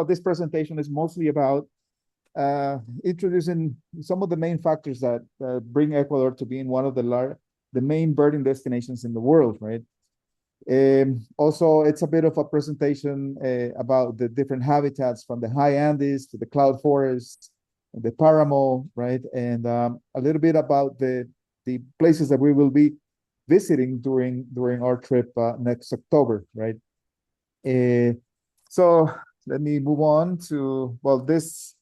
this presentation is mostly about introducing some of the main factors that bring Ecuador to being one of the main birding destinations in the world, right? Also, it's a bit of a presentation about the different habitats from the high Andes to the cloud forests, the Paramo, right? And a little bit about the places that we will be visiting during our trip next October, right? So let me move on to, well, this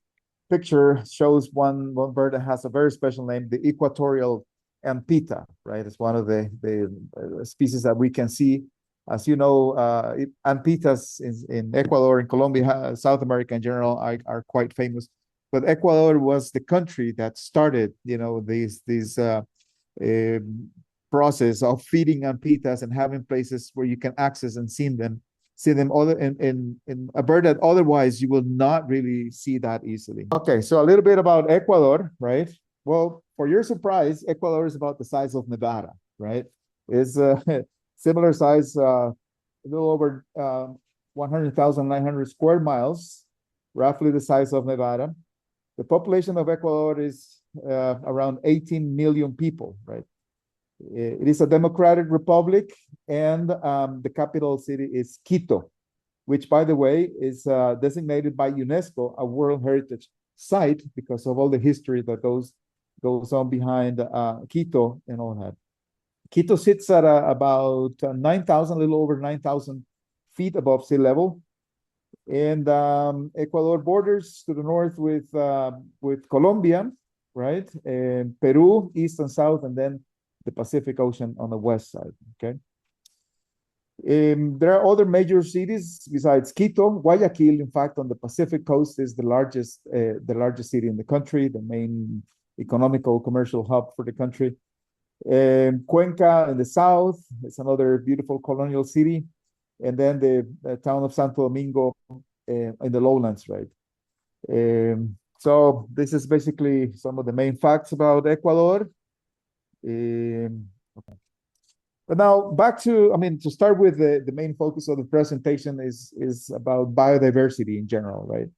picture shows one bird that has a very special name, the equatorial ampita, right? It's one of the species that we can see. As you know, ampitas in Ecuador and Colombia, South America in general, are quite famous. But Ecuador was the country that started, this process of feeding ampitas and having places where you can access and see them other in a bird that otherwise you will not really see that easily. Okay, so a little bit about Ecuador, right? Well, for your surprise, Ecuador is about the size of Nevada, right? It's similar size, a little over 100,900 square miles, roughly the size of Nevada. The population of Ecuador is around 18 million people, right? It is a democratic republic, and the capital city is Quito, which, by the way, is designated by UNESCO a World Heritage Site because of all the history that goes on behind Quito and all that. Quito sits at about 9,000, a little over 9,000 feet above sea level. And Ecuador borders to the north with Colombia, right? And Peru, east and south, and then the Pacific Ocean on the west side, okay? There are other major cities besides Quito. Guayaquil, in fact, on the Pacific coast is the largest city in the country, the main economical commercial hub for the country. Cuenca in the south is another beautiful colonial city. And then the town of Santo Domingo in the lowlands, right? So this is basically some of the main facts about Ecuador. Okay. But now back to, to start with the main focus of the presentation is about biodiversity in general, right?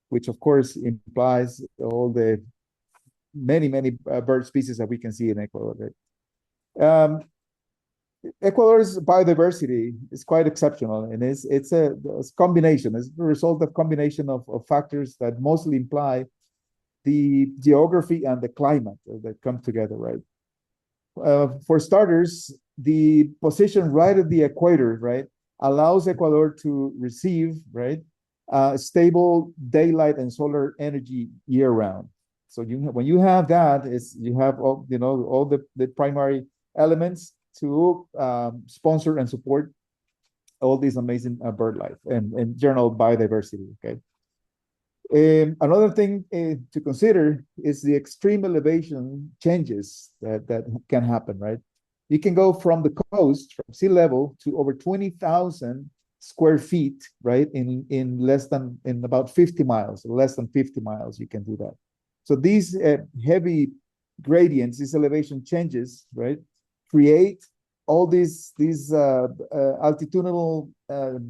Which of course implies all the many bird species that we can see in Ecuador, right? Ecuador's biodiversity is quite exceptional, and it's a combination. It's the result of combination of factors that mostly imply the geography and the climate that come together, right? For starters, the position right at the equator, right, allows Ecuador to receive, right, stable daylight and solar energy year round. So when you have that, you have all the primary elements to sponsor and support all these amazing bird life and general biodiversity, okay? Another thing to consider is the extreme elevation changes that can happen, right? You can go from the coast, from sea level, to over 20,000 square feet, right? In about 50 miles, less than 50 miles, you can do that. So these heavy gradients, these elevation changes, right, create all these altitudinal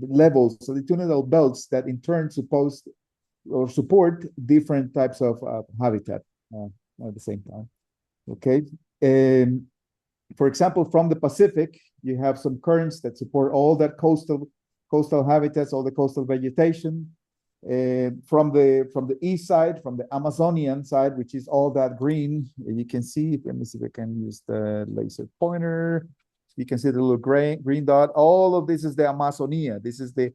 levels, altitudinal belts that in turn support different types of habitat at the same time. Okay. For example, from the Pacific, you have some currents that support all that coastal habitats, all the coastal vegetation. From the east side, from the Amazonian side, which is all that green, you can see. Let me see if I can use the laser pointer. You can see the little green dot. All of this is the Amazonia. This is the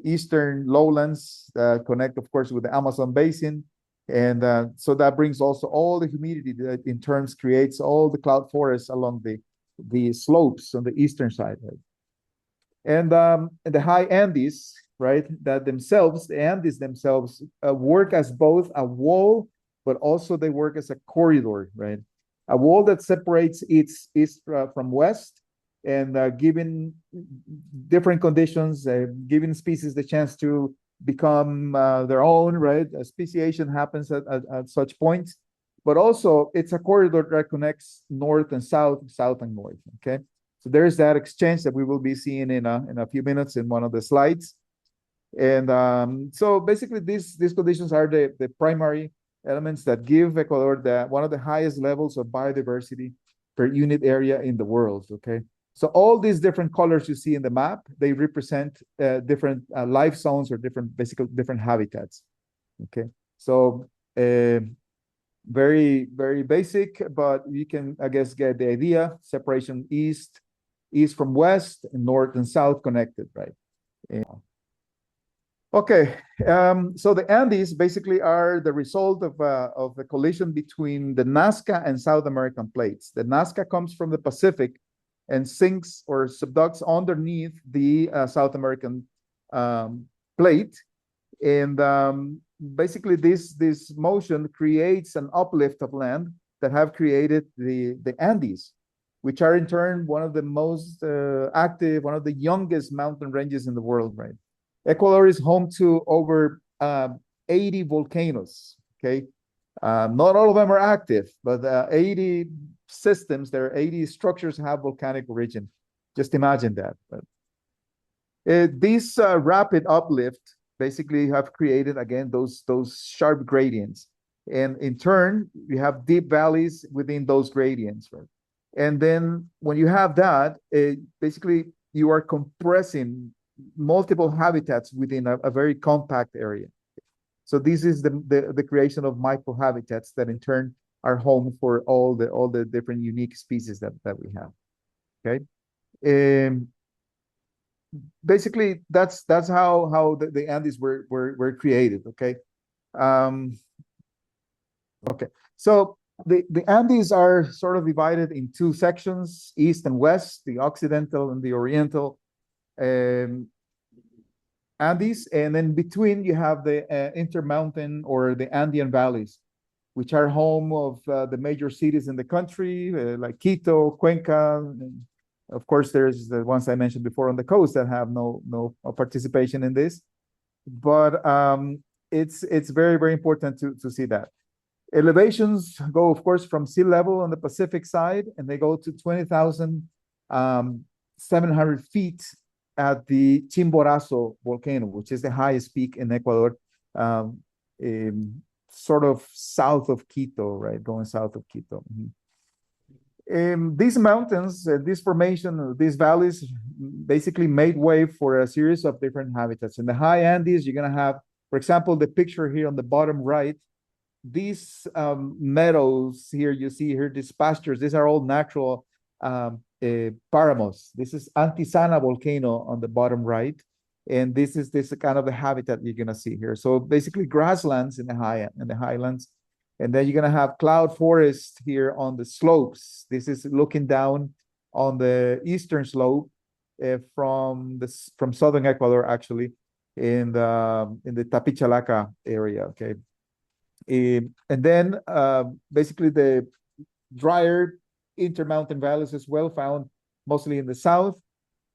eastern lowlands that connect, of course, with the Amazon basin. And so that brings also all the humidity that in turns creates all the cloud forests along the slopes on the eastern side. Right? And the high Andes, right, the Andes themselves work as both a wall, but also they work as a corridor, right? A wall that separates east from west, and giving different conditions, giving species the chance to become their own, right? Speciation happens at such points, but also it's a corridor that connects north and south and north, okay? So there's that exchange that we will be seeing in a few minutes in one of the slides. And so basically these conditions are the primary elements that give Ecuador one of the highest levels of biodiversity per unit area in the world, okay? So all these different colors you see in the map, they represent different life zones or basically different habitats, okay? So very, very basic, but you can, I guess, get the idea. Separation east from west, and north and south connected, right? Yeah. Okay, so the Andes basically are the result of the collision between the Nazca and South American plates. The Nazca comes from the Pacific and sinks or subducts underneath the South American plate. And basically this motion creates an uplift of land that have created the Andes, which are in turn one of the most active, one of the youngest mountain ranges in the world, right? Ecuador is home to over 80 volcanoes, okay? Not all of them are active, but 80 systems, there are 80 structures have volcanic origin. Just imagine that. This rapid uplift basically have created, again, those sharp gradients. And in turn, you have deep valleys within those gradients, right? And then when you have that, basically you are compressing multiple habitats within a very compact area. So this is the creation of microhabitats that in turn are home for all the different unique species that we have. Okay. Basically that's how the Andes were created. Okay. Okay. So the Andes are sort of divided in two sections, east and west, the occidental and the oriental. Andes, and then between you have the intermountain or the Andean valleys, which are home of the major cities in the country, like Quito, Cuenca. And of course, there's the ones I mentioned before on the coast that have no participation in this. But it's very, very important to see that. Elevations go, of course, from sea level on the Pacific side, and they go to 20,700 feet at the Chimborazo volcano, which is the highest peak in Ecuador, sort of south of Quito, right? Going south of Quito. These mountains, this formation, these valleys basically made way for a series of different habitats. In the high Andes, you're going to have, for example, the picture here on the bottom right, these meadows here, you see here, these pastures, these are all natural paramos. This is Antisana volcano on the bottom right. And this is kind of the habitat you're gonna see here. So basically grasslands in the highlands. And then you're gonna have cloud forest here on the slopes. This is looking down on the eastern slope from southern Ecuador, actually, in the Tapichalaca area, okay? And then basically the drier intermountain valleys as well, found mostly in the south.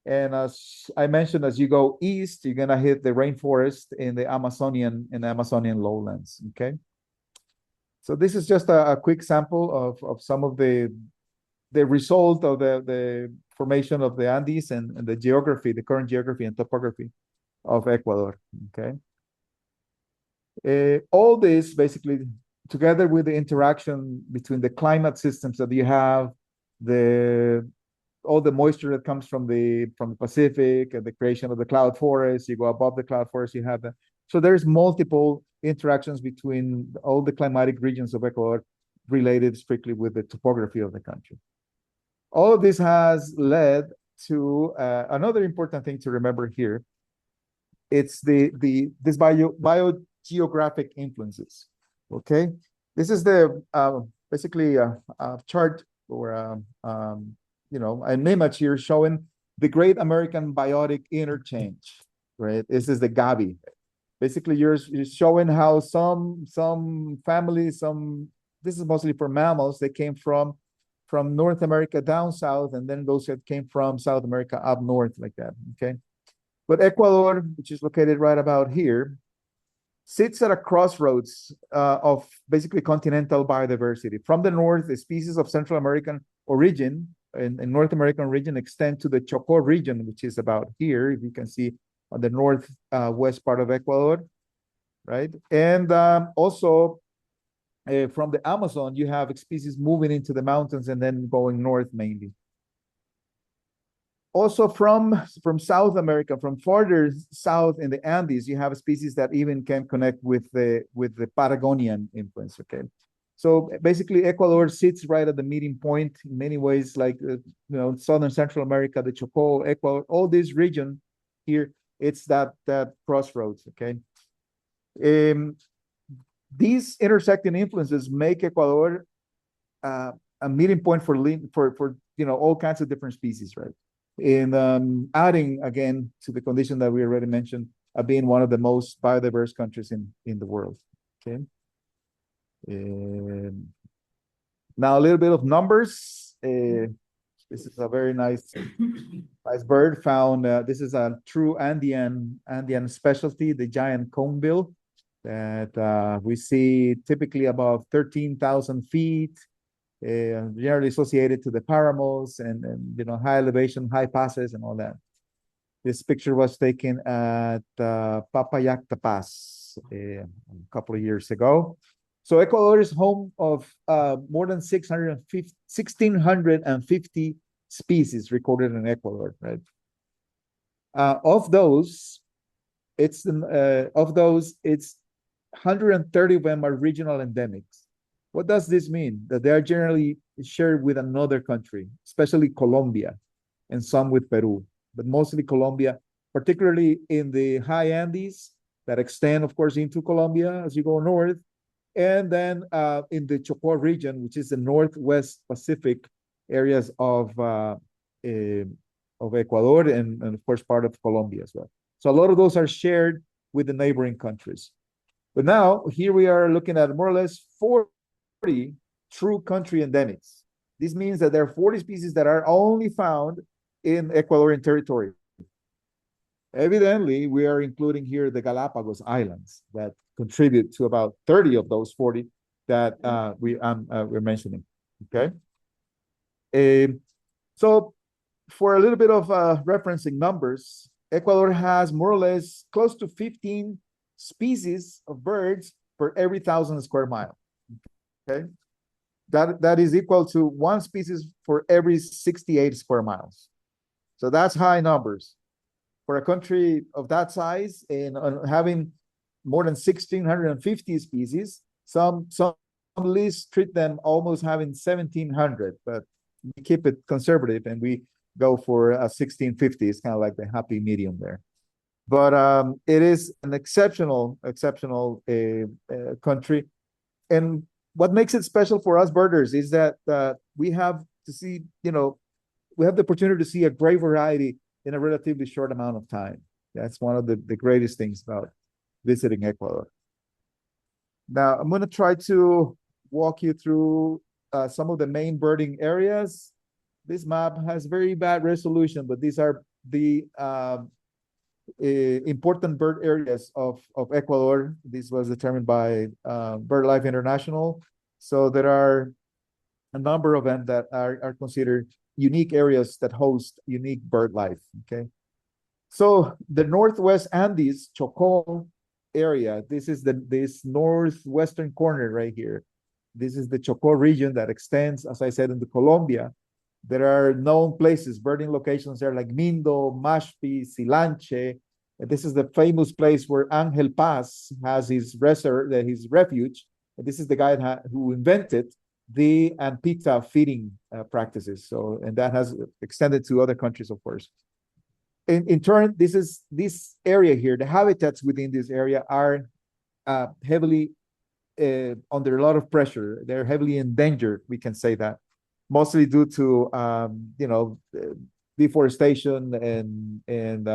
And as I mentioned, as you go east, you're gonna hit the rainforest in the Amazonian lowlands. Okay. So this is just a quick sample of some of the result of the formation of the Andes and the geography, the current geography and topography of Ecuador. Okay. All this basically, together with the interaction between the climate systems that you have, all the moisture that comes from the Pacific and the creation of the cloud forest, you go above the cloud forest, you have that. So there's multiple interactions between all the climatic regions of Ecuador related strictly with the topography of the country. All of this has led to another important thing to remember here. It's this biogeographic influences. Okay, this is the basically a chart or an image here showing the Great American Biotic Interchange. Right, this is the Gavi. Basically, you're showing how some families, this is mostly for mammals, they came from North America down south, and then those that came from South America up north, like that. Okay, but Ecuador, which is located right about here, sits at a crossroads of basically continental biodiversity. From the north, the species of Central American origin and North American origin extend to the Chocó region, which is about here. If you can see on the north west part of Ecuador, right? And also from the Amazon, you have species moving into the mountains and then going north mainly. Also from South America, from farther south in the Andes, you have species that even can connect with the Patagonian influence. Okay, so basically Ecuador sits right at the meeting point in many ways, like southern Central America, the Chocó, Ecuador, all this region here. It's that crossroads. Okay, these intersecting influences make Ecuador a meeting point for all kinds of different species, right? In adding again to the condition that we already mentioned, being one of the most biodiverse countries in the world. Okay. Now a little bit of numbers. This is a very nice bird found. This is a true Andean specialty, the giant conebill, that we see typically above 13,000 feet. Generally associated to the paramos and high elevation, high passes and all that. This picture was taken at Papayacta Pass a couple of years ago. So Ecuador is home of more than 1,650 species recorded in Ecuador, right? Of those, it's 130 of them are regional endemics. What does this mean? That they are generally shared with another country, especially Colombia, and some with Peru, but mostly Colombia, particularly in the high Andes that extend, of course, into Colombia as you go north, and then in the Chocó region, which is the Northwest Pacific areas of Ecuador and of course, part of Colombia as well. So a lot of those are shared with the neighboring countries. But now, here we are looking at more or less 40 true country endemics. This means that there are 40 species that are only found in Ecuadorian territory. Evidently, we are including here the Galapagos Islands that contribute to about 30 of those 40 that we're mentioning. Okay. So for a little bit of referencing numbers, Ecuador has more or less close to 15 species of birds per every 1,000 square mile. Okay, that is equal to one species for every 68 square miles. So that's high numbers for a country of that size and having more than 1,650 species. Some lists treat them almost having 1,700, but we keep it conservative and we go for a 1,650. It's kind of like the happy medium there. But it is an exceptional country. And what makes it special for us birders is that we have to see, we have the opportunity to see a great variety in a relatively short amount of time. That's one of the greatest things about visiting Ecuador. Now, I'm going to try to walk you through some of the main birding areas. This map has very bad resolution, but these are the important bird areas of Ecuador. This was determined by BirdLife International. So there are a number of them that are considered unique areas that host unique bird life. Okay. So the Northwest Andes, Chocó area, this is this northwestern corner right here. This is the Chocó region that extends, as I said, into Colombia. There are known places, birding locations there like Mindo, Mashpi, Silanche. And this is the famous place where Angel Paz has his refuge. And this is the guy who invented the Ampita feeding practices. So, and that has extended to other countries, of course. In turn, this area here, the habitats within this area are heavily under a lot of pressure. They're heavily endangered, we can say that, mostly due to deforestation and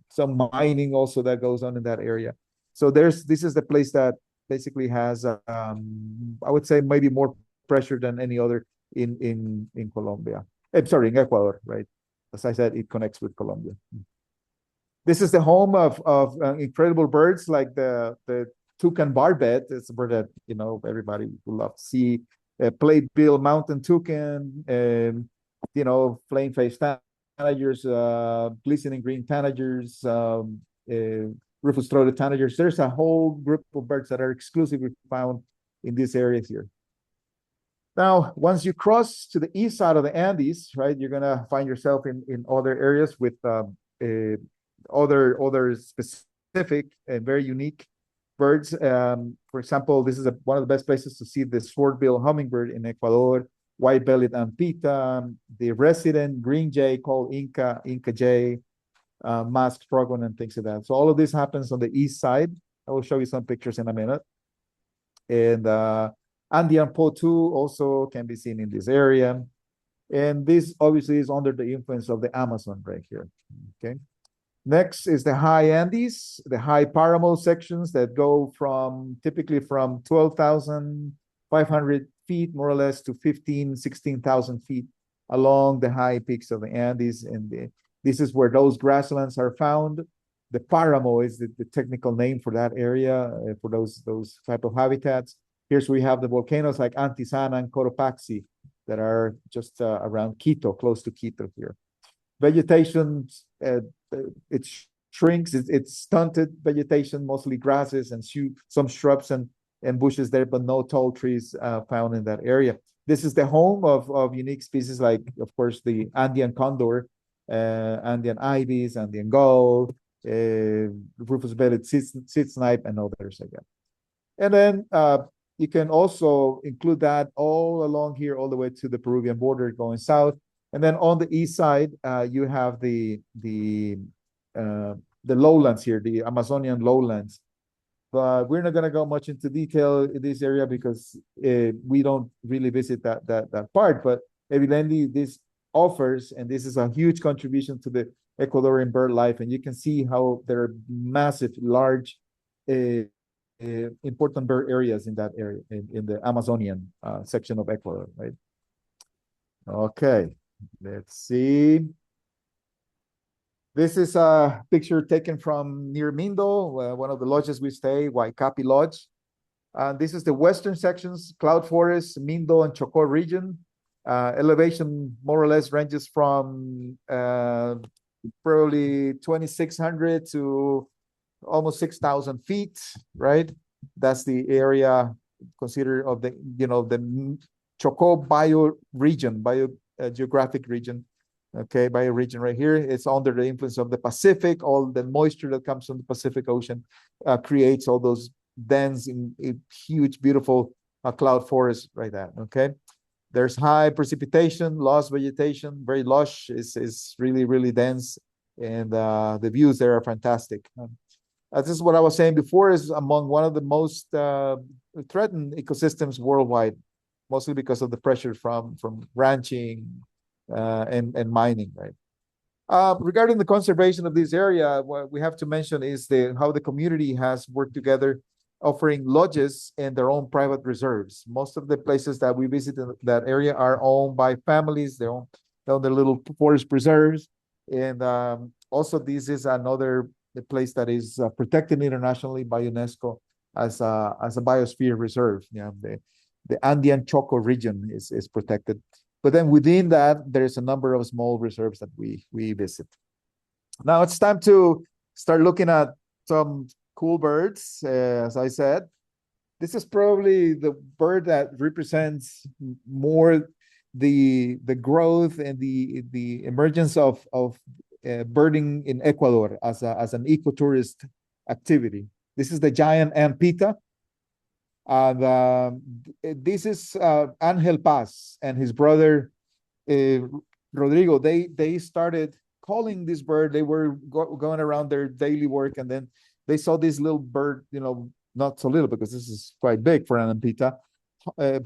some mining also that goes on in that area. So this is the place that basically has I would say maybe more pressure than any other in Colombia. I'm sorry, in Ecuador, right? As I said, it connects with Colombia. This is the home of incredible birds like the toucan barbet. It's a bird that everybody would love to see. Plate bill mountain toucan, flame face tanagers, glistening green tanagers, rufous-throated tanagers. There's a whole group of birds that are exclusively found in these areas here. Now, once you cross to the east side of the Andes, right, you're gonna find yourself in other areas with other specific and very unique birds. For example, this is one of the best places to see the sword-billed hummingbird in Ecuador, white-bellied ampita, the resident green jay called Inca jay, masked pronghorn, and things like that. So all of this happens on the east side. I will show you some pictures in a minute. And Andean potu also can be seen in this area. And this obviously is under the influence of the Amazon right here, okay? Next is the high Andes, the high paramo sections that go typically from 12,500 feet, more or less, to 15, 16,000 feet along the high peaks of the Andes. And this is where those grasslands are found. The paramo is the technical name for that area, for those type of habitats. Here's where we have the volcanoes like Antisana and Cotopaxi that are just around Quito, close to Quito here. Vegetation, it shrinks, it's stunted vegetation, mostly grasses and some shrubs and bushes there, but no tall trees found in that area. This is the home of unique species like, of course, the Andean condor, Andean ibis, Andean gull, rufous-bellied seed snipe, and others again. And then you can also include that all along here, all the way to the Peruvian border going south. And then on the east side, you have the lowlands here, the Amazonian lowlands. But we're not going to go much into detail in this area because we don't really visit that part. But evidently, this offers, and this is a huge contribution to the Ecuadorian bird life. And you can see how there are massive, large, important bird areas in that area, in the Amazonian section of Ecuador, right? Okay, let's see. This is a picture taken from near Mindo, one of the lodges we stay, Huaycapi Lodge. This is the western sections, cloud forest, Mindo and Chocó region. Elevation more or less ranges from probably 2,600 to almost 6,000 feet, right? That's the area considered of the, the Chocó geographic region. Okay, bioregion right here. It's under the influence of the Pacific. All the moisture that comes from the Pacific Ocean creates all those dense, huge, beautiful cloud forests right there. Okay, there's high precipitation, lush vegetation, very lush. Is really, really dense, and the views there are fantastic. This is what I was saying before, is among one of the most threatened ecosystems worldwide, mostly because of the pressure from ranching, and mining, right? Regarding the conservation of this area, what we have to mention is how the community has worked together, offering lodges and their own private reserves. Most of the places that we visit in that area are owned by families. They own their little forest preserves, and also this is another place that is protected internationally by UNESCO as a biosphere reserve. Yeah, the Andean Choco region is protected. But then within that, there's a number of small reserves that we visit. Now it's time to start looking at some cool birds. As I said, this is probably the bird that represents more the growth and the emergence of birding in Ecuador as an ecotourist activity. This is the giant ampita. This is Angel Paz and his brother Rodrigo. They started calling this bird. They were going around their daily work, and then they saw this little bird, not so little because this is quite big for an ampita,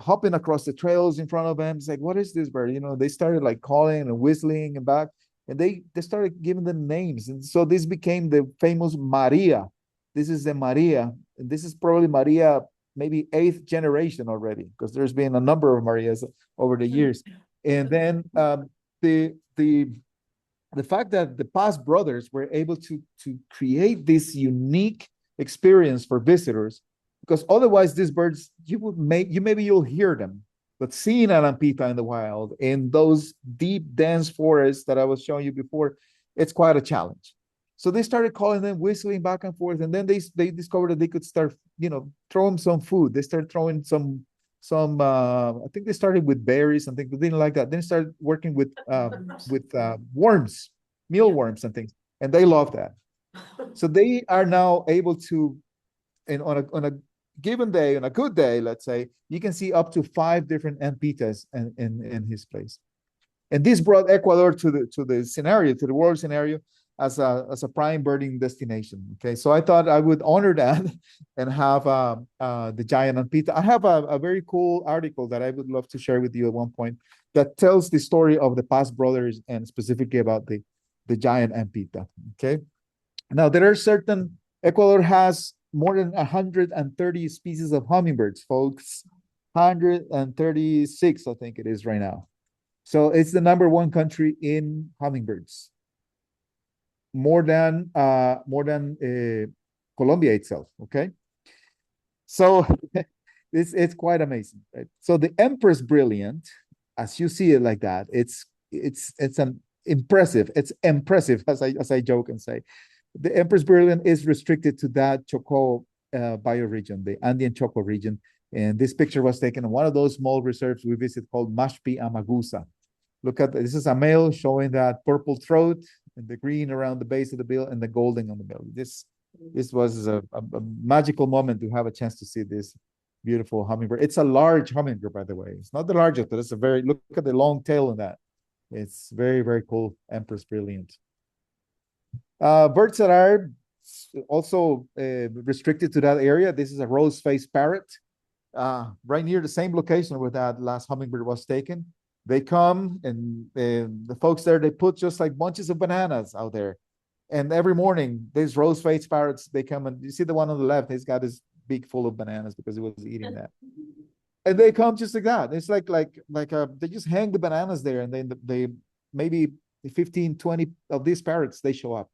hopping across the trails in front of them. It's like, what is this bird? They started like calling and whistling and back, and they started giving them names, and so this became the famous Maria. This is the Maria, and this is probably Maria, maybe 8th generation already, because there's been a number of Marias over the years. And then the fact that the Paz brothers were able to create this unique experience for visitors, because otherwise these birds, maybe you'll hear them, But seeing an ampita in the wild in those deep, dense forests that I was showing you before, it's quite a challenge. So they started calling them, whistling back and forth, and then they discovered that they could start, throwing some food. They started throwing some. I think they started with berries and things, but they didn't like that. Then they started working with worms, mealworms and things, and they love that. So they are now able to, and on a given day, on a good day, let's say, you can see up to 5 different ampitas in his place. And this brought Ecuador to the scenario, to the world scenario, as a prime birding destination. Okay, so I thought I would honor that and have the giant ampita. I have a very cool article that I would love to share with you at one point that tells the story of the Paz brothers and specifically about the giant ampita. Okay, now there are certain, Ecuador has more than 130 species of hummingbirds, folks. 136, I think it is right now. So it's the number 1 country in hummingbirds, more than Colombia itself. Okay, so it's quite amazing, right? So the Empress Brilliant, as you see it like that, it's an impressive. It's impressive, as I joke and say. The Empress Brilliant is restricted to that Choco bioregion, the Andean Choco region. And this picture was taken in one of those small reserves we visit called Mashpi Amagusa. Look at this is a male showing that purple throat and the green around the base of the bill and the golden on the belly. This was a magical moment to have a chance to see this beautiful hummingbird. It's a large hummingbird, by the way. It's not the largest, but it's a very, look at the long tail on that. It's very, very cool. Empress Brilliant. Birds that are also restricted to that area. This is a rose-faced parrot, right near the same location where that last hummingbird was taken. They come and the folks there, they put just like bunches of bananas out there. And every morning, these rose-faced parrots, they come and you see the one on the left, he's got his beak full of bananas because he was eating that. And they come just like that. It's like they just hang the bananas there and then they maybe 15, 20 of these parrots, they show up.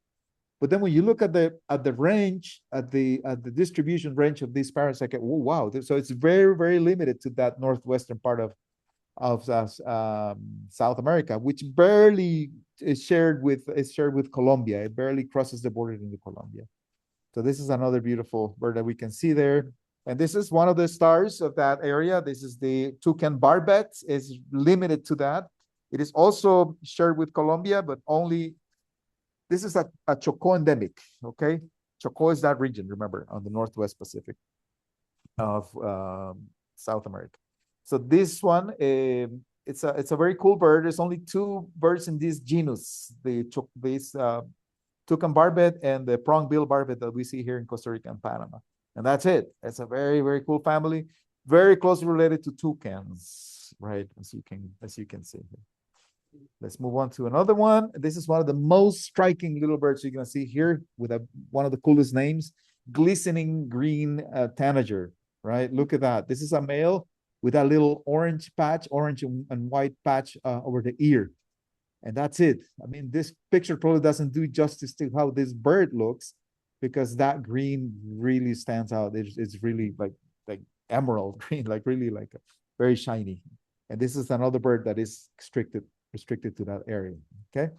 But then when you look at the range, at the distribution range of these parrots, like, oh, wow. So it's very, very limited to that northwestern part of South America, which barely is shared with Colombia. It barely crosses the border into Colombia. So this is another beautiful bird that we can see there. And this is one of the stars of that area. This is the toucan barbet. It's limited to that. It is also shared with Colombia, but only, this is a Chocó endemic, okay? Chocó is that region, remember, on the Northwest Pacific of South America. So this one, it's a very cool bird. There's only 2 birds in this genus, this toucan barbet and the prong-bill barbet that we see here in Costa Rica and Panama. And that's it. It's a very, very cool family, very closely related to toucans, right? As you can see here. Let's move on to another one. This is one of the most striking little birds you're going to see here with one of the coolest names, glistening green tanager, right? Look at that. This is a male with a little orange and white patch over the ear. And that's it. I mean, this picture probably doesn't do justice to how this bird looks because that green really stands out. It's really like emerald green, like really like very shiny. And this is another bird that is restricted to that area. Okay,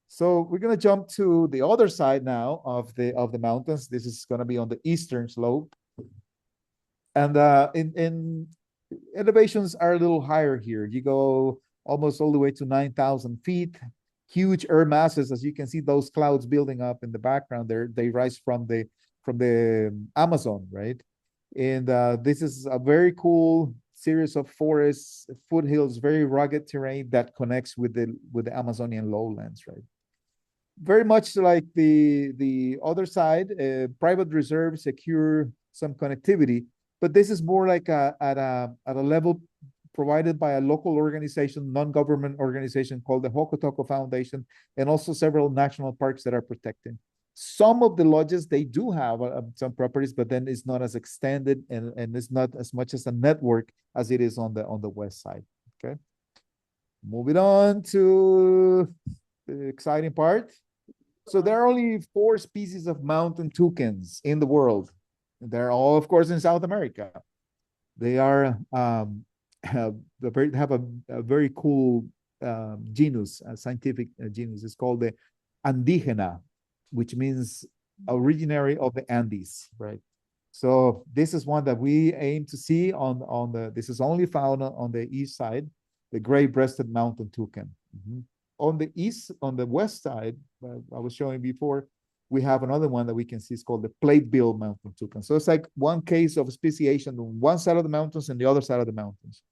so we're going to jump to the other side now of the mountains. This is going to be on the eastern slope, and in elevations are a little higher here. You go almost all the way to 9,000 feet. Huge air masses, as you can see, those clouds building up in the background there. They rise from the Amazon, right? And this is a very cool series of forests, foothills, very rugged terrain that connects with the Amazonian lowlands, right? Very much like the other side, private reserves secure some connectivity, but this is more like at a level provided by a local organization, non-government organization called the Hokotoco Foundation, and also several national parks that are protected. Some of the lodges, they do have some properties, but then it's not as extended and it's not as much as a network as it is on the west side. Okay. Moving on to the exciting part. So there are only 4 species of mountain toucans in the world. They're all, of course, in South America. They are the bird have a very cool genus, a scientific genus. It's called the Andigena, which means originary of the Andes, right? So this is one that we aim to see on the. This is only found on the east side, the gray-breasted mountain toucan. On the east, on the west side, I was showing before, we have another one that we can see. It's called the plate-bill mountain toucan. So it's like one case of speciation on one side of the mountains and the other side of the mountains.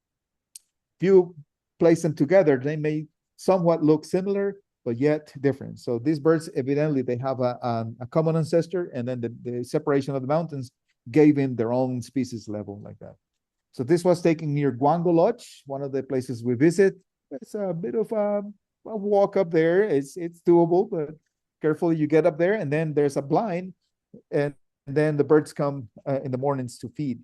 If you place them together, they may somewhat look similar, but yet different. So these birds, evidently, they have a common ancestor, and then the separation of the mountains gave in their own species level like that. So this was taken near Guango Lodge, one of the places we visit. It's a bit of a walk up there. It's doable, but carefully you get up there, and then there's a blind, and then the birds come in the mornings to feed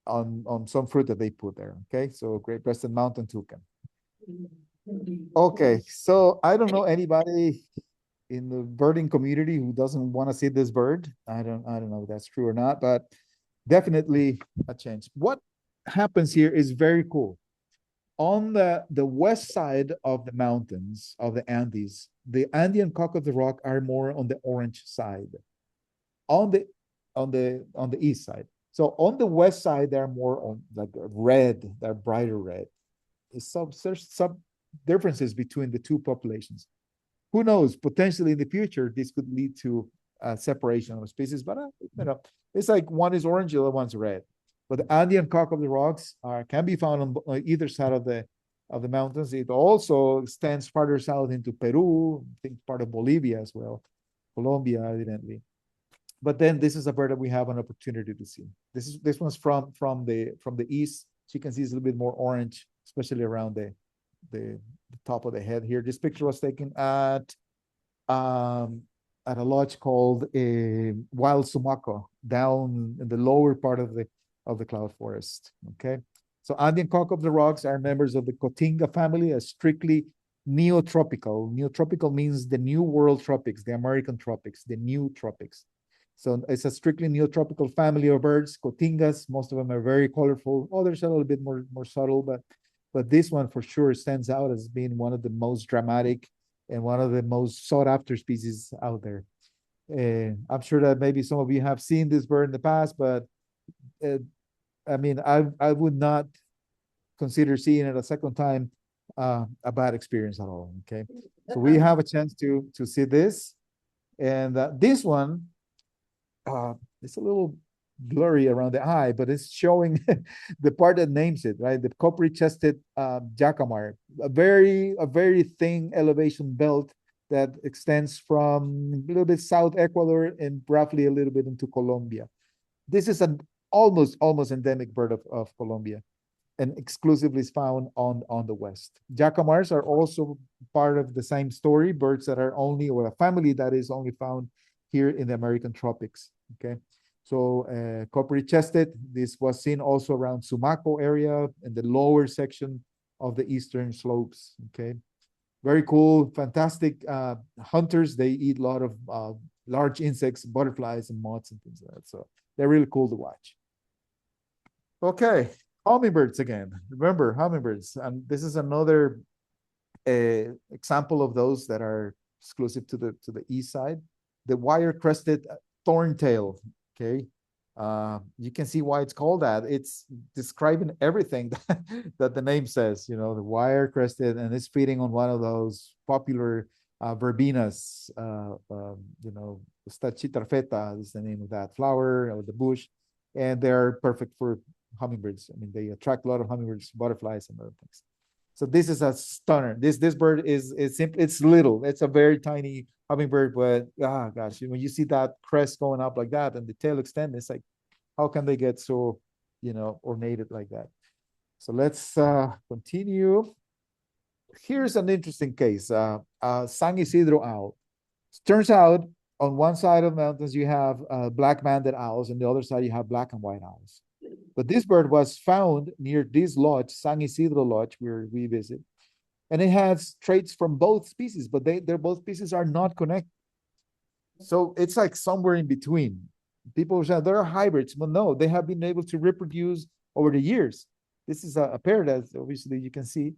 on some fruit that they put there. Okay, so gray-breasted mountain toucan. Okay, so I don't know anybody in the birding community who doesn't want to see this bird. I don't know if that's true or not, but definitely a change. What happens here is very cool. On the west side of the mountains of the Andes, the Andean cock of the rock are more on the orange side. On the east side. So on the west side, they're more on like red, they're brighter red. There's some differences between the two populations. Who knows? Potentially in the future, this could lead to separation of species, but you know, it's like one is orange, the other one's red. But the Andean cock of the rocks can be found on either side of the mountains. It also extends farther south into Peru, I think part of Bolivia as well, Colombia, evidently. But then this is a bird that we have an opportunity to see. This one's from the east. So you can see it's a little bit more orange, especially around the top of the head here. This picture was taken at a lodge called Wild Sumaco, down in the lower part of the cloud forest. Okay, so Andean cock of the rocks are members of the Cotinga family, a strictly neotropical. Neotropical means the New World tropics, the American tropics, the new tropics. So it's a strictly neotropical family of birds, cotingas. Most of them are very colorful. Others are a little bit more subtle, but this one for sure stands out as being one of the most dramatic and one of the most sought after species out there. I'm sure that maybe some of you have seen this bird in the past, but I mean, I would not consider seeing it a second time a bad experience at all. Okay, so we have a chance to see this, and this one. It's a little blurry around the eye, but it's showing the part that names it, right? The coppery-chested jacamar, a very thin elevation belt that extends from a little bit south Ecuador and roughly a little bit into Colombia. This is an almost endemic bird of Colombia, and exclusively is found on the west. Jacamars are also part of the same story, birds that are only, or a family that is only found here in the American tropics. Okay, so coppery-chested, this was seen also around Sumaco area in the lower section of the eastern slopes. Okay, very cool, fantastic hunters. They eat a lot of large insects, butterflies, and moths and things like that. So they're really cool to watch. Okay, hummingbirds again. Remember hummingbirds, and this is another example of those that are exclusive to the east side. The wire-crested thorntail. Okay, you can see why it's called that. It's describing everything that the name says. You know, the wire-crested, and it's feeding on one of those popular verbenas. You know, Stachytarfeta is the name of that flower or the bush, and they're perfect for hummingbirds. I mean, they attract a lot of hummingbirds, butterflies, and other things. So this is a stunner. This bird is simple. It's little. It's a very tiny hummingbird, but gosh, when you see that crest going up like that and the tail extend, it's like, how can they get so, you know, ornated like that? So let's continue. Here's an interesting case. San Isidro owl. It turns out on one side of the mountains you have black-banded owls, and the other side you have black and white owls. But this bird was found near this lodge, San Isidro Lodge, where we visit. And it has traits from both species, but they're both species are not connected. So it's like somewhere in between. People say they're hybrids, but no, they have been able to reproduce over the years. This is a pair that obviously you can see.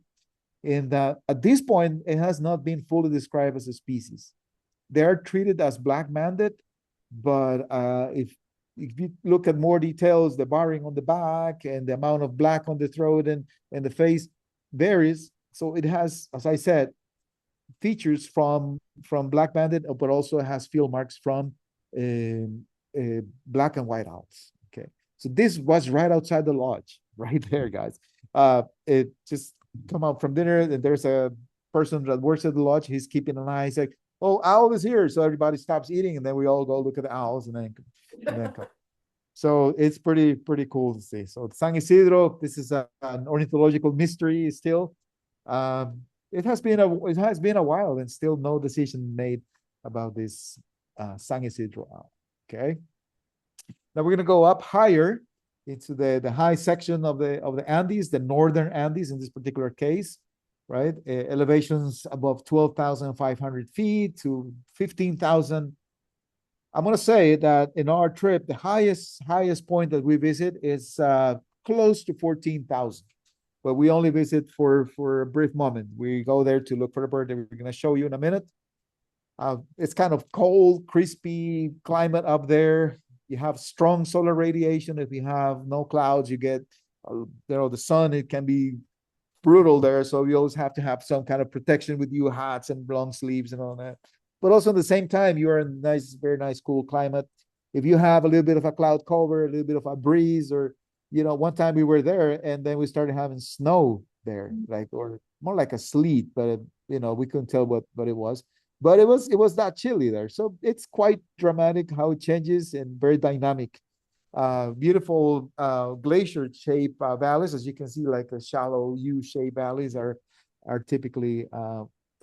And at this point, it has not been fully described as a species. They are treated as black-banded, but if you look at more details, the barring on the back and the amount of black on the throat and the face varies. So it has, as I said, features from black banded, but also has field marks from black and white owls. Okay, so this was right outside the lodge, right there, guys. It just come out from dinner, and there's a person that works at the lodge. He's keeping an eye. He's like, "Oh, owl is here!" So everybody stops eating, and then we all go look at the owls, and then come. So it's pretty cool to see. So San Isidro, this is an ornithological mystery still. It has been a while, and still no decision made about this San Isidro owl. Okay. Now we're gonna go up higher into the high section of the Andes, the northern Andes in this particular case, right? Elevations above 12,500 feet to 15,000. I'm gonna say that in our trip, the highest point that we visit is close to 14,000, but we only visit for a brief moment. We go there to look for a bird that we're gonna show you in a minute. It's kind of cold, crispy climate up there. You have strong solar radiation. If you have no clouds, you get, the sun. It can be brutal there, so you always have to have some kind of protection with you, hats and long sleeves and all that. But also at the same time, you are in a nice, very nice, cool climate. If you have a little bit of a cloud cover, a little bit of a breeze, or one time we were there and then we started having snow there, or more like a sleet, but we couldn't tell what it was. But it was that chilly there. So it's quite dramatic how it changes and very dynamic. Beautiful glacier-shaped valleys, as you can see, like a shallow U-shaped valleys are typically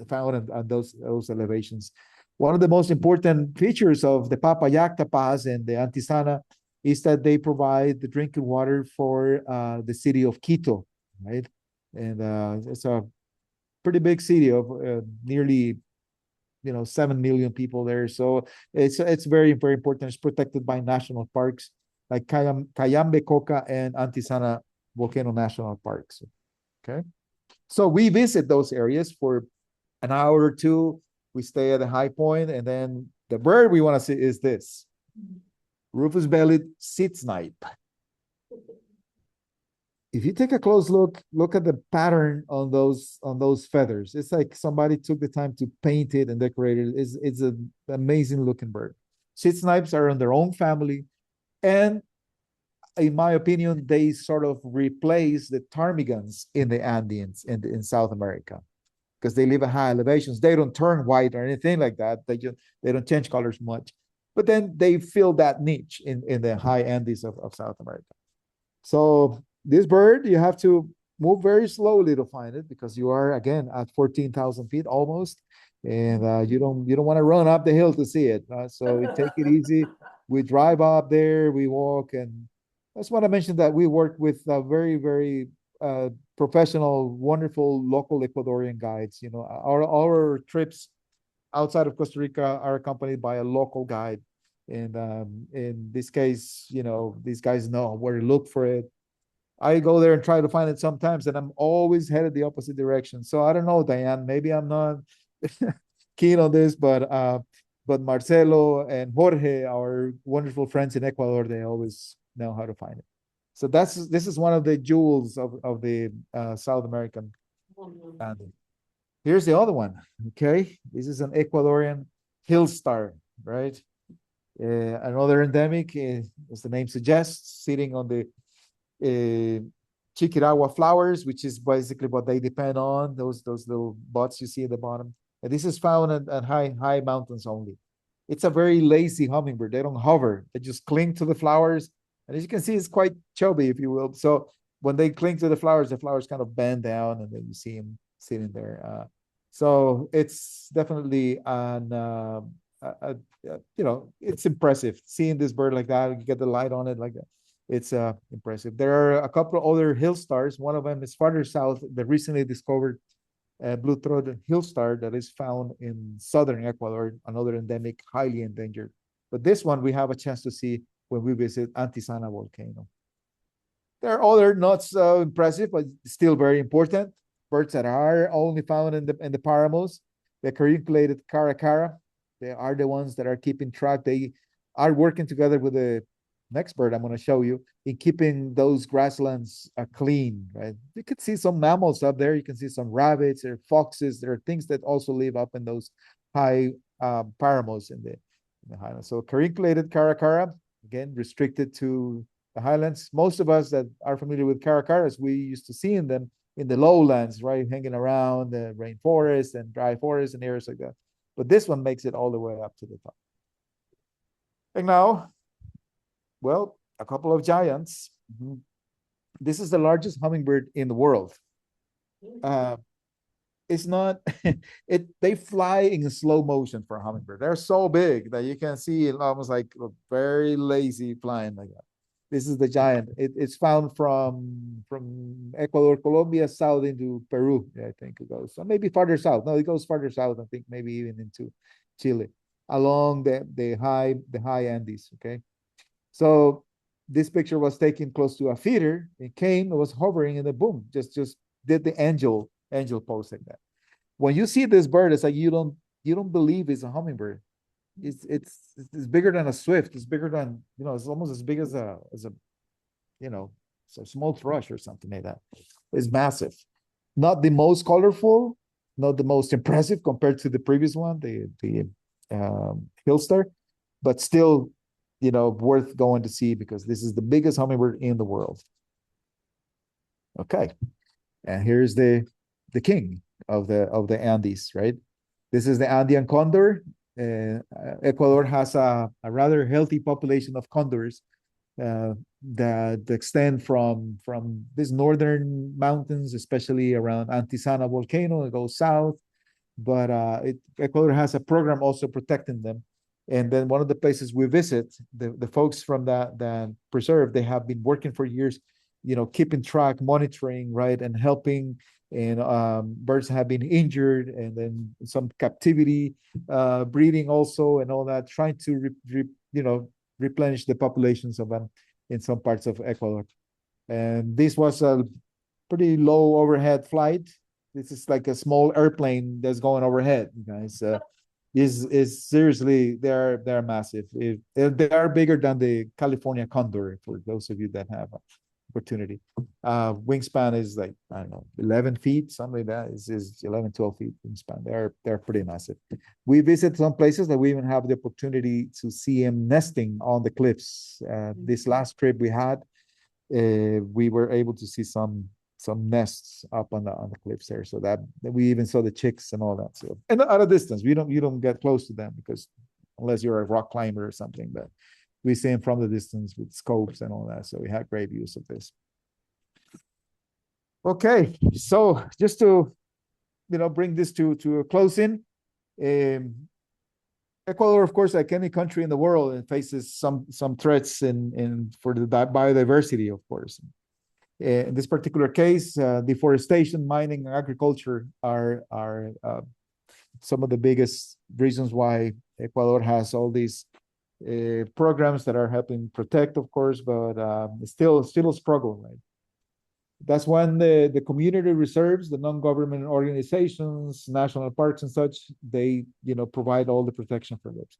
found on those elevations. One of the most important features of the Papayacta Pass and the Antisana is that they provide the drinking water for the city of Quito, right? And it's a pretty big city of nearly 7 million people there. So it's very, very important. It's protected by national parks like Cayambe Coca and Antisana Volcano National Parks. Okay. So we visit those areas for an hour or two. We stay at a high point, and then the bird we want to see is this rufous-bellied seed snipe. If you take a close look at the pattern on those feathers. It's like somebody took the time to paint it and decorate it. It's an amazing looking bird. Seed snipes are in their own family, and in my opinion, they sort of replace the ptarmigans in the Andes in South America, because they live at high elevations. They don't turn white or anything like that. They don't change colors much, but then they fill that niche in the high Andes of South America. So this bird, you have to move very slowly to find it, because you are again at 14,000 feet almost, and you don't want to run up the hill to see it. So we take it easy. We drive up there, we walk, and that's what I mentioned, that we work with very, very professional, wonderful local Ecuadorian guides. Our trips outside of Costa Rica are accompanied by a local guide, and in this case, these guys know where to look for it. I go there and try to find it sometimes, and I'm always headed the opposite direction. So I don't know, Diane, maybe I'm not keen on this, but Marcelo and Jorge, our wonderful friends in Ecuador, they always know how to find it. So this is one of the jewels of the South American Andes. Here's the other one. Okay, this is an Ecuadorian hill star, right? Another endemic, as the name suggests, sitting on the Chiquiragua flowers, which is basically what they depend on. Those little buds you see at the bottom. And this is found at high mountains only. It's a very lazy hummingbird. They don't hover. They just cling to the flowers. And as you can see, it's quite chubby, if you will. So when they cling to the flowers kind of bend down, and then you see them sitting there. So it's definitely it's impressive seeing this bird like that. You get the light on it like that. It's impressive. There are a couple of other hill stars. One of them is farther south, the recently discovered blue-throated hill star that is found in southern Ecuador, another endemic, highly endangered. But this one we have a chance to see when we visit Antisana volcano. There are other not so impressive, but still very important birds that are only found in the paramos. The carunculated caracara, they are the ones that are keeping track. They are working together with the next bird I'm going to show you in keeping those grasslands clean, right? You can see some mammals up there. You can see some rabbits or foxes. There are things that also live up in those high paramos in the highlands. So carunculated caracara, again, restricted to the highlands. Most of us that are familiar with caracaras, we used to see them in the lowlands, right? Hanging around the rainforest and dry forest and areas like that. But this one makes it all the way up to the top. And now, well, a couple of giants. This is the largest hummingbird in the world. It's not, they fly in slow motion for a hummingbird. They're so big that you can see it almost like a very lazy flying like that. This is the giant. It's found from Ecuador, Colombia, south into Peru. I think it goes. So maybe farther south. No, it goes farther south. I think maybe even into Chile, along the high Andes. Okay, so this picture was taken close to a feeder. It came, it was hovering, and then boom, just did the angel pose like that. When you see this bird, it's like you don't believe it's a hummingbird. It's bigger than a swift. It's bigger than, it's almost as big as a a small thrush or something like that. It's massive. Not the most colorful, not the most impressive compared to the previous one, the hill star, but still, worth going to see because this is the biggest hummingbird in the world. Okay, and here's the king of the Andes, right? This is the Andean condor. Ecuador has a rather healthy population of condors that extend from these northern mountains, especially around Antisana volcano. It goes south, but Ecuador has a program also protecting them. And then one of the places we visit, the folks from that preserve, they have been working for years, keeping track, monitoring, right, and helping. And birds have been injured, and then some captivity, breeding also, and all that, trying to replenish the populations of them in some parts of Ecuador. And this was a pretty low overhead flight. This is like a small airplane that's going overhead, guys. Is seriously, they're massive. They are bigger than the California condor, for those of you that have opportunity. Wingspan is like, I don't know, 11 feet, something like that. Is 11, 12 feet wingspan. They're pretty massive. We visit some places that we even have the opportunity to see them nesting on the cliffs. This last trip we had, we were able to see some nests up on the cliffs there, so that we even saw the chicks and all that. So, and at a distance, you don't get close to them because unless you're a rock climber or something, but we see them from the distance with scopes and all that. So we had great use of this. Okay, so just to bring this to a closing, Ecuador, of course, like any country in the world, it faces some threats in for the biodiversity, of course. In this particular case, deforestation, mining, and agriculture are some of the biggest reasons why Ecuador has all these programs that are helping protect, of course, but still a struggle, right? That's when the community reserves, the non-government organizations, national parks and such, they provide all the protection for this.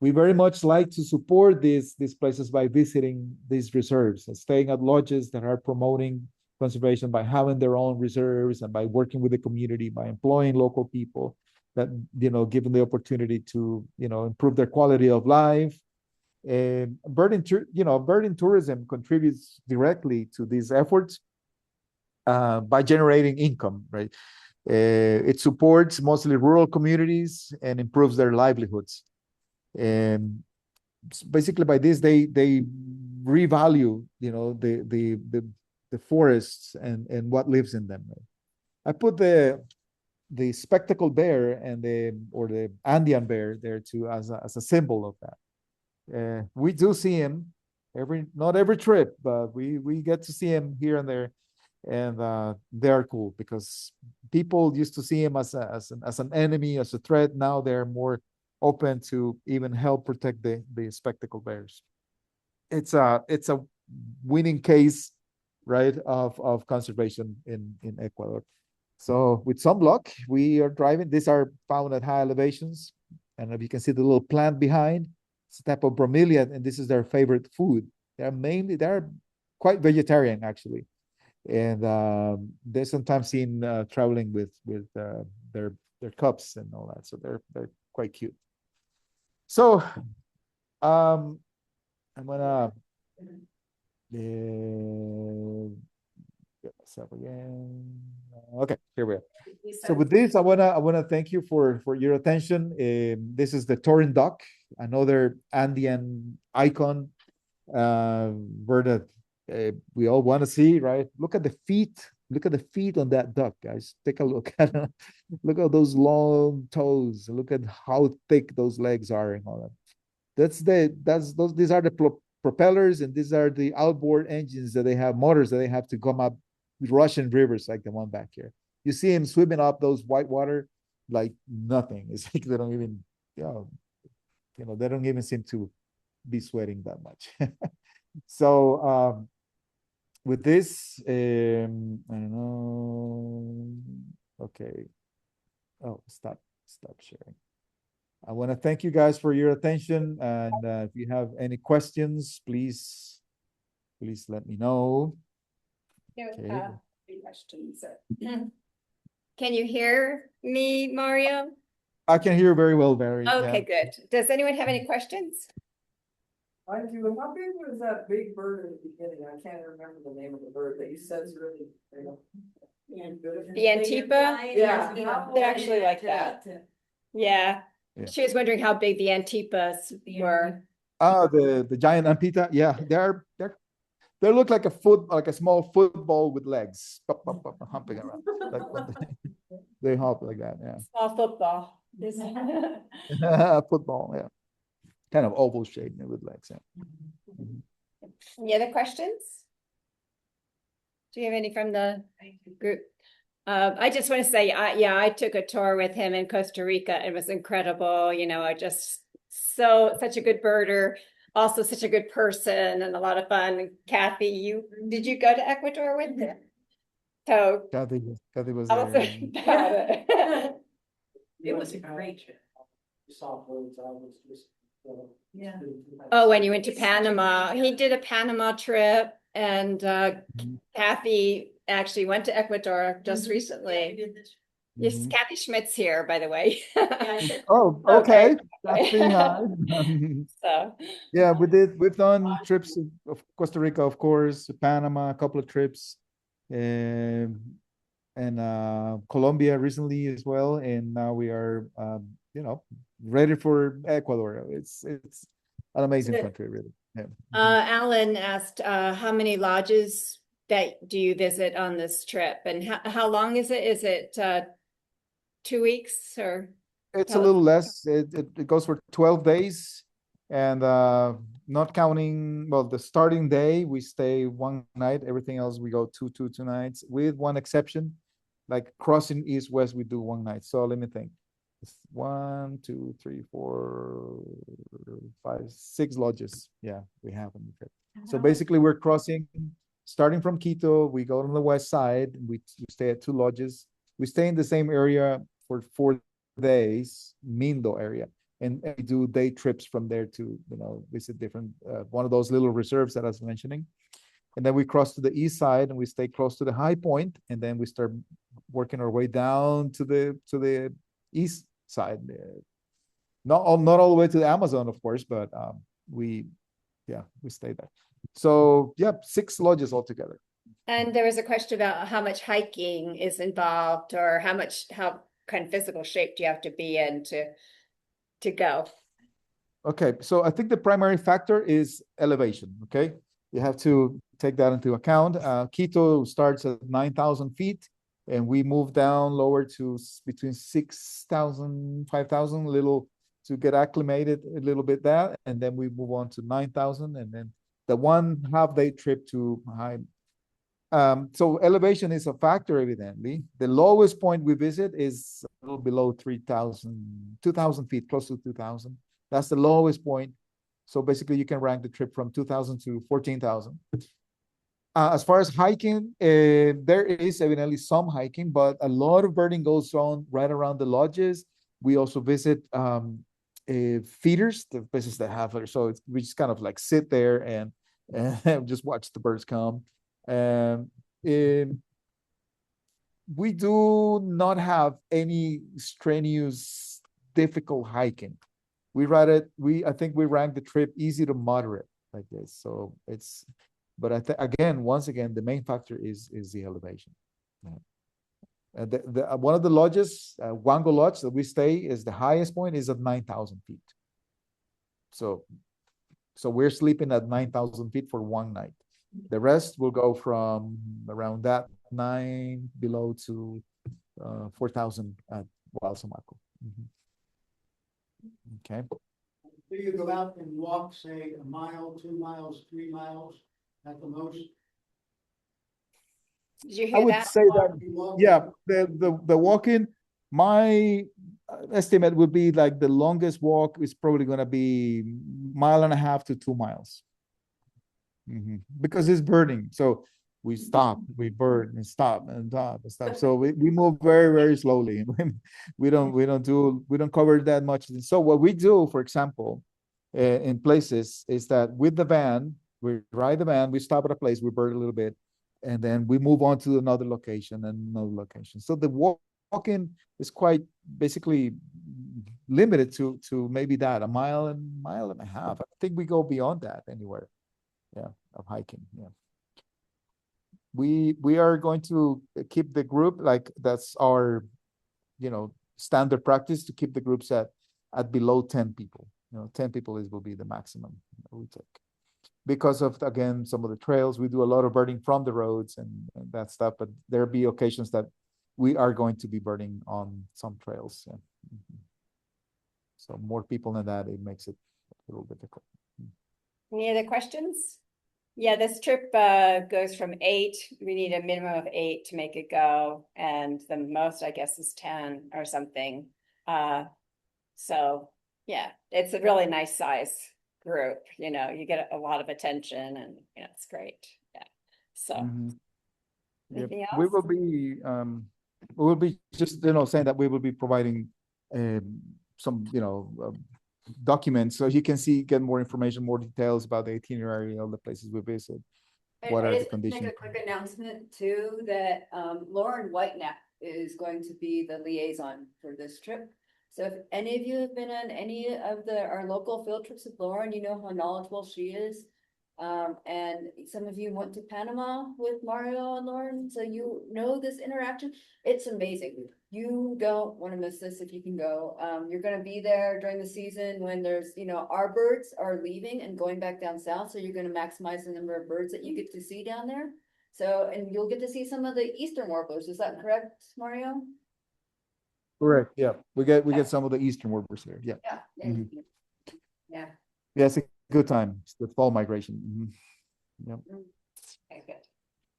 We very much like to support these places by visiting these reserves and staying at lodges that are promoting conservation by having their own reserves and by working with the community, by employing local people that given the opportunity to improve their quality of life. Bird tourism contributes directly to these efforts by generating income, right? It supports mostly rural communities and improves their livelihoods. And basically by this they revalue the forests and what lives in them. I put the spectacled bear and the Andean bear there too as a symbol of that. We do see him not every trip, but we get to see him here and there, and they're cool because people used to see him as an enemy, as a threat. Now they're more open to even help protect the spectacled bears. It's a winning case right, of conservation in Ecuador. So with some luck, we are driving. These are found at high elevations. And if you can see the little plant behind, it's a type of bromeliad, and this is their favorite food. They're quite vegetarian actually, and they're sometimes seen traveling with their cubs and all that. So they're quite cute. So I'm gonna get myself again. Okay, here we are. So with this, I wanna thank you for your attention. This is the Torin duck, another Andean icon, bird that we all want to see, right? Look at the feet. Look at the feet on that duck, guys. Take a look at look at those long toes. Look at how thick those legs are and all that. That's those. These are the propellers, and these are the outboard engines that they have, motors that they have to come up Russian rivers like the one back here. You see him swimming up those white water like nothing. It's like they don't even, they don't even seem to be sweating that much. So with this, I don't know. Okay. Oh, stop sharing. I want to thank you guys for your attention, and if you have any questions, please let me know. Okay. Questions. Can you hear me, Mario? I can hear very well, Barry. Okay, yeah. Good. Does anyone have any questions? I do. How big was that big bird in the beginning? I can't remember the name of the bird that you said is really, the Antipa? Yeah. They're actually like that. Yeah. She was wondering how big the Antipas were. Oh, the giant Ampita. Yeah, they look like a small football with legs, humping around. Like they hop like that. Yeah. Small football. Football. Yeah. Kind of oval shape with legs. Yeah. Any other questions? Do you have any from the group? I just want to say, I took a tour with him in Costa Rica. It was incredible. Just such a good birder, also such a good person, and a lot of fun. Kathy, did you go to Ecuador with him? So Kathy was there. It was a great trip. Yeah. Oh, when you went to Panama, he did a Panama trip, and Kathy actually went to Ecuador just recently. Yes, Kathy Schmidt's here, by the way. Oh, okay. So yeah, we've done trips of Costa Rica, of course, Panama, a couple of trips, and Colombia recently as well, and now we are ready for Ecuador. It's an amazing country, really. Yeah. Alan asked, how many lodges that do you visit on this trip, and how long is it? Is it 2 weeks or? It's a little less. It goes for 12 days, and not counting, well, the starting day we stay one night. Everything else we go two nights, with one exception, like crossing east-west we do one night. So let me think. It's 1, 2, 3, 4, 5, 6 lodges. Yeah, we have on the trip. So basically we're crossing, starting from Quito, we go on the west side, we stay at 2 lodges. We stay in the same area for 4 days, Mindo area, and we do day trips from there to visit different one of those little reserves that I was mentioning. And then we cross to the east side and we stay close to the high point, and then we start working our way down to the east side. Not all the way to the Amazon, of course, but we stay there. So yeah, 6 lodges altogether. And there was a question about how much hiking is involved, or how kind of physical shape do you have to be in to go? Okay, so I think the primary factor is elevation. Okay, you have to take that into account. Quito starts at 9,000 feet, and we move down lower to between 6,000, 5,000, little to get acclimated a little bit that, and then we move on to 9,000, and then the 1.5 day trip to high. So elevation is a factor, evidently. The lowest point we visit is a little below 3,000, 2,000 feet, close to 2,000. That's the lowest point. So basically you can rank the trip from 2,000 to 14,000. As far as hiking, there is evidently some hiking, but a lot of birding goes on right around the lodges. We also visit feeders, the places that have it. So we just kind of like sit there and just watch the birds come. Um, we do not have any strenuous, difficult hiking. I think we rank the trip easy to moderate like this. So but once again, the main factor is the elevation. Yeah. One of the lodges, Wango Lodge that we stay is the highest point is at 9,000 feet. So we're sleeping at 9,000 feet for one night. The rest will go from around that 9 below to 4,000 at Walsamaco. Okay. Do you go out and walk, say, a mile, 2 miles, 3 miles at the most? Did you I hear would that? say that, yeah, the walking, my estimate would be like the longest walk is probably going to be 1.5 to 2 miles. Because it's burning. So we stop, we burn and stop and stop and stop. So we move very, very slowly. we don't cover that much. So what we do, for example, in places is that with the van, we ride the van, we stop at a place, we burn a little bit, and then we move on to another location and another location. So the walking is quite basically limited to maybe that, a mile and a half. I think we go beyond that anywhere. Yeah, of hiking. Yeah. We are going to keep the group, like that's our, standard practice, to keep the groups at below 10 people. 10 people will be the maximum that we take. Because of, again, some of the trails, we do a lot of birding from the roads and that stuff, but there'll be occasions that we are going to be birding on some trails. Yeah. So more people than that, it makes it a little difficult. Any other questions? Yeah, this trip goes from 8. We need a minimum of 8 to make it go, and the most, I guess, is 10 or something. So yeah, it's a really nice size group. You get a lot of attention, and it's great. Yeah. So anything else? We will be just saying that we will be providing some documents so you can get more information, more details about the itinerary, all the places we visit. What are the conditions? Make a quick announcement too, that Lauren Whiteneck is going to be the liaison for this trip. So if any of you have been on any of our local field trips with Lauren, you know how knowledgeable she is. And some of you went to Panama with Mario and Lauren, so you know this interaction. It's amazing. You don't want to miss this if you can go. You're going to be there during the season when there's, our birds are leaving and going back down south. So you're going to maximize the number of birds that you get to see down there. So, and you'll get to see some of the eastern warblers. Is that correct, Mario? Correct. Yeah, we get some of the eastern warblers there. Yeah. Yeah. Yeah. Yeah, it's a good time. It's the fall migration. Yeah. Okay, good.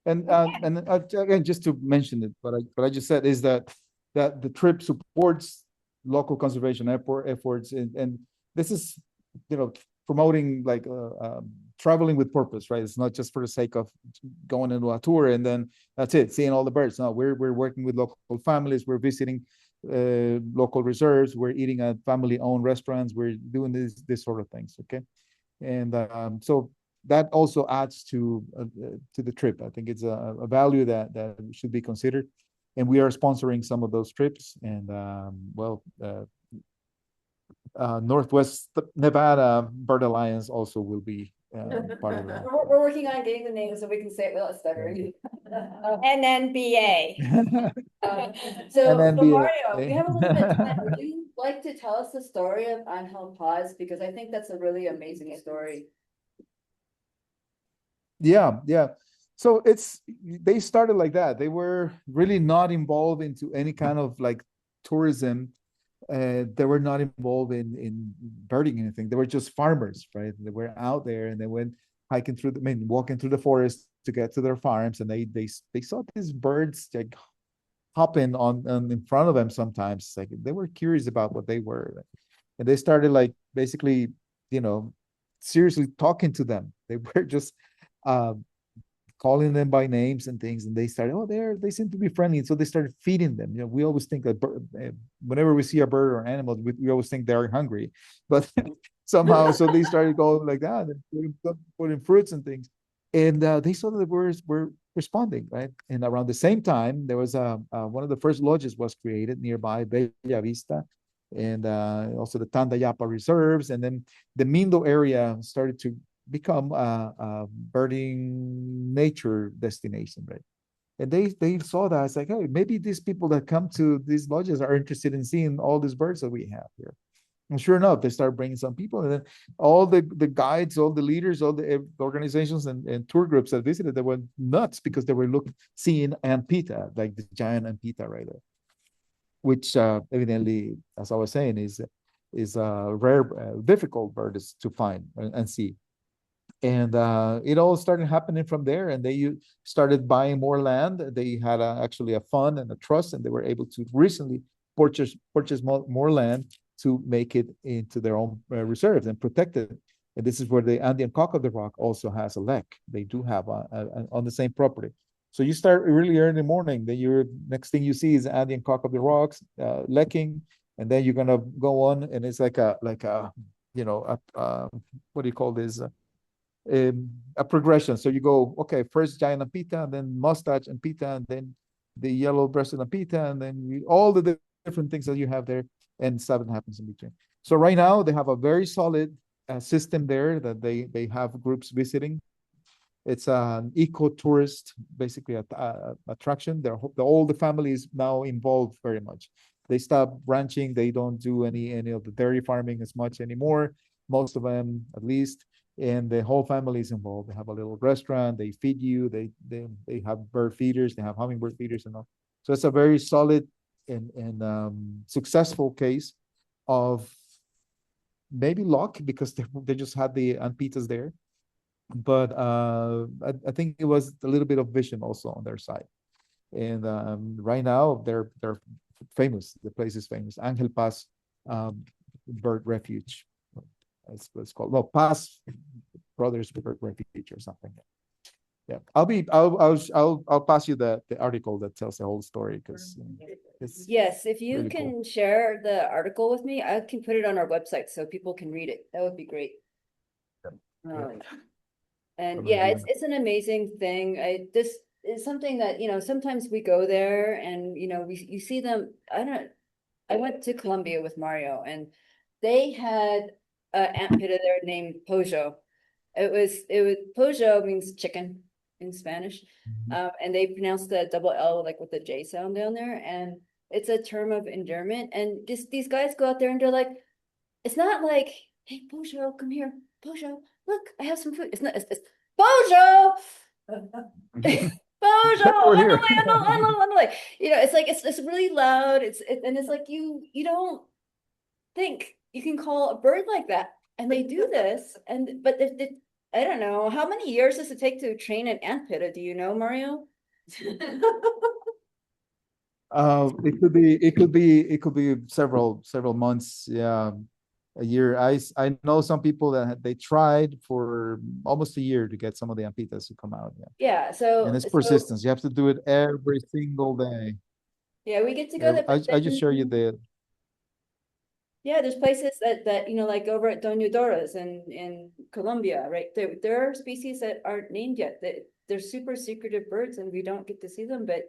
And again, just to mention it, what I just said is that the trip supports local conservation efforts, and this is promoting like traveling with purpose, right? It's not just for the sake of going into a tour and then that's it, seeing all the birds. No, we're working with local families, we're visiting local reserves, we're eating at family-owned restaurants, we're doing this sort of things. Okay, and so that also adds to the trip. I think it's a value that should be considered, and we are sponsoring some of those trips. And Northwest Nevada Bird Alliance also will be part of that. We're working on getting the name so we can say it without stuttering. NNBA. So NNBA. Mario, we have a little bit of time. Would you like to tell us the story of Angel Paz? Because I think that's a really amazing story. Yeah. So they started like that. They were really not involved into any kind of like tourism. They were not involved in birding anything. They were just farmers, right? They were out there and they went walking through the forest to get to their farms, and they saw these birds like hopping on in front of them sometimes. Like they were curious about what they were, and they started like basically, seriously talking to them. They were just calling them by names and things, and they started, oh, they seem to be friendly, and so they started feeding them. We always think that whenever we see a bird or animal, we always think they're hungry, but somehow, so they started going like that and putting fruits and things, and they saw that the birds were responding, right? And around the same time, there was one of the first lodges was created nearby Bella Vista, and also the Tandayapa reserves, and then the Mindo area started to become a birding nature destination, right? And they saw that it's like, hey, maybe these people that come to these lodges are interested in seeing all these birds that we have here. And sure enough, they start bringing some people, and then all the guides, all the leaders, all the organizations and tour groups that visited, they went nuts because they were seeing Ampita, like the giant Ampita right there, which evidently, as I was saying, is a rare, difficult bird to find and see. And it all started happening from there, and they started buying more land. They had actually a fund and a trust, and they were able to recently purchase more land to make it into their own reserves and protect it. And this is where the Andean cock of the rock also has a lek. They do have on the same property. So you start really early in the morning. Then your next thing you see is Andean cock of the rocks lekking, and then you're gonna go on, and it's like a what do you call this? A progression. So you go, okay, first giant Ampita, then mustache Ampita, and then the yellow-breasted Ampita, and then all the different things that you have there, and stuff happens in between. So right now they have a very solid system there that they have groups visiting. It's an eco-tourist, basically attraction. All the family is now involved very much. They stop ranching. They don't do any of the dairy farming as much anymore. Most of them, at least. And the whole family is involved. They have a little restaurant. They feed you. They have bird feeders. They have hummingbird feeders and all. So it's a very solid and successful case of maybe luck, because they just had the Anpitas there. But I think it was a little bit of vision also on their side. And right now they're famous. The place is famous. Angel Paz Bird Refuge. It's called, well, Paz Brothers Bird Refuge or something. Yeah, I'll pass you the article that tells the whole story, because yes, if you really can cool. share the article with me, I can put it on our website so people can read it. That would be great. And yeah, it's an amazing thing. This is something that, sometimes we go there and, you see them. I went to Colombia with Mario, and they had an antpitta there named Pollo. It was Pollo means chicken in Spanish. And they pronounced the double L like with the J sound down there. And it's a term of endearment. And just these guys go out there and they're like, it's not like, hey, Pollo, come here. Pollo, look, I have some food. It's not, it's Pollo! Pollo! We're here. It's like, it's really loud. And it's like, you don't think you can call a bird like that. And they do this. But I don't know, how many years does it take to train an antpitta? Do you know, Mario? It could be several months, yeah, a year. I know some people that they tried for almost a year to get some of the Ampitas to come out. Yeah, so and it's persistence. You have to do it every single day. Yeah, we get to go there. I just show you the. Yeah, there's places that like over at Doña Dora's in Colombia, right? There are species that aren't named yet. They're super secretive birds, and we don't get to see them. But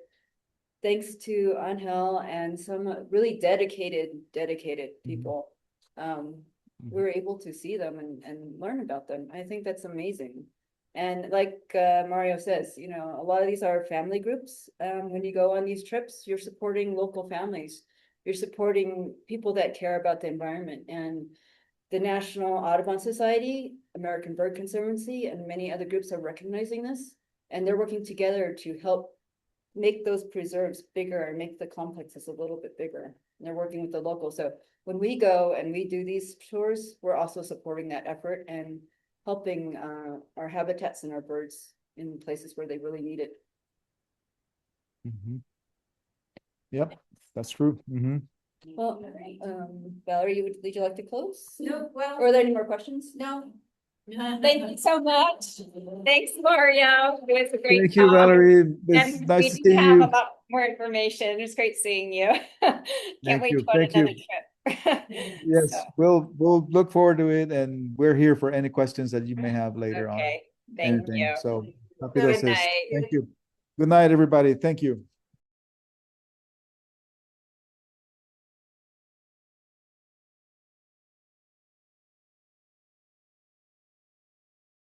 thanks to Angel and some really dedicated people, we're able to see them and learn about them. I think that's amazing. And like Mario says, a lot of these are family groups. When you go on these trips, you're supporting local families. You're supporting people that care about the environment. And the National Audubon Society, American Bird Conservancy, and many other groups are recognizing this. And they're working together to help make those preserves bigger and make the complexes a little bit bigger. And they're working with the locals. So when we go and we do these tours, we're also supporting that effort and helping our habitats and our birds in places where they really need it. Yep, that's true. Well, Valerie, would you like to close? No, well. Or are there any more questions? No. Thank you so much. Thanks, Mario. It was a great Thank you, talk. Valerie. It's And nice we to do see have a you. lot more information. It was great seeing you. Can't Thank wait you. to go on Thank another you. trip. Yes, So, we'll look forward to it, and we're here for any questions that you may have later on. okay, thank Anything. you. So happy to Good assist. night. Thank you. Good night, everybody. Thank you.